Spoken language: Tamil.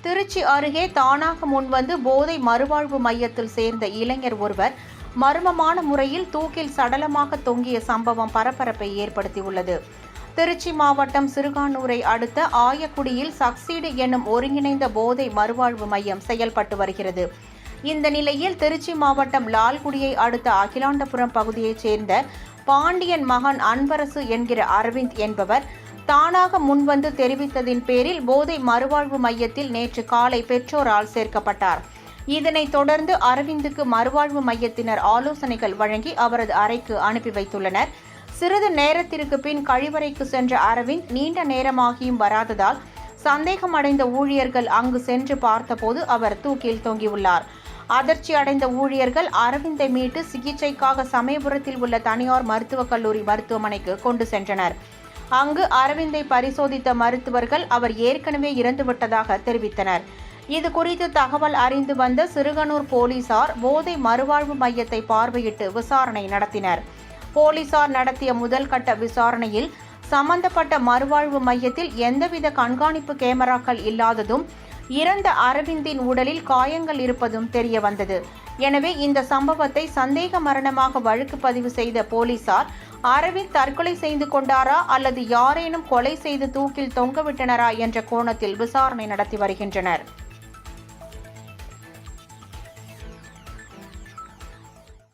திருச்சி அருகே தானாக முன்வந்து போதை மறுவாழ்வு மையத்தில் சேர்ந்த இளைஞர் ஒருவர் மர்மமான முறையில் தூக்கில் சடலமாக தொங்கிய சம்பவம் பரபரப்பை ஏற்படுத்தியுள்ளது. திருச்சி மாவட்டம் சிறுகானூரை அடுத்த ஆயக்குடியில் சக்சீடு என்னும் ஒருங்கிணைந்த போதை மறுவாழ்வு மையம் செயல்பட்டு வருகிறது. இந்த நிலையில் திருச்சி மாவட்டம் லால்குடியை அடுத்த அகிலாண்டபுரம் பகுதியைச் சேர்ந்த பாண்டியன் மகன் அன்பரசு என்கிற அரவிந்த் என்பவர் தானாக முன்வந்து தெரிவித்ததின் பேரில் போதை மறுவாழ்வு மையத்தில் நேற்று காலை பெற்றோரால் சேர்க்கப்பட்டார். இதனைத் தொடர்ந்து அரவிந்துக்கு மறுவாழ்வு மையத்தினர் ஆலோசனைகள் வழங்கி அவரது அறைக்கு அனுப்பி வைத்துள்ளனர். சிறிது நேரத்திற்கு பின் கழிவறைக்கு சென்ற அரவிந்த் நீண்ட நேரமாகியும் வராததால் சந்தேகமடைந்த ஊழியர்கள் அங்கு சென்று பார்த்தபோது அவர் தூக்கில் தொங்கியுள்ளார். அதிர்ச்சி அடைந்த ஊழியர்கள் அரவிந்தை மீட்டு சிகிச்சைக்காக சமயபுரத்தில் உள்ள தனியார் மருத்துவக் கல்லூரி மருத்துவமனைக்கு கொண்டு சென்றனர். அங்கு அரவிந்தை பரிசோதித்த மருத்துவர்கள் அவர் ஏற்கனவே இறந்துவிட்டதாக தெரிவித்தனர். இது குறித்து தகவல் அறிந்து வந்த சிறுகனூர் போலீசார் போதை மறுவாழ்வு மையத்தை பார்வையிட்டு விசாரணை நடத்தினர். போலீசார் நடத்திய முதல் கட்ட விசாரணையில் சம்பந்தப்பட்ட மறுவாழ்வு மையத்தில் எந்தவித கண்காணிப்பு கேமராக்கள் இல்லாததும் இறந்த அரவிந்தின் உடலில் காயங்கள் இருப்பதும் தெரியவந்தது. எனவே இந்த சம்பவத்தை சந்தேக மரணமாக வழக்கு பதிவு செய்த போலீசார் அரவிந்த் தற்கொலை செய்து கொண்டாரா அல்லது யாரேனும் கொலை செய்து தூக்கில் தொங்கவிட்டனரா என்ற கோணத்தில் விசாரணை நடத்தி வருகின்றனர்.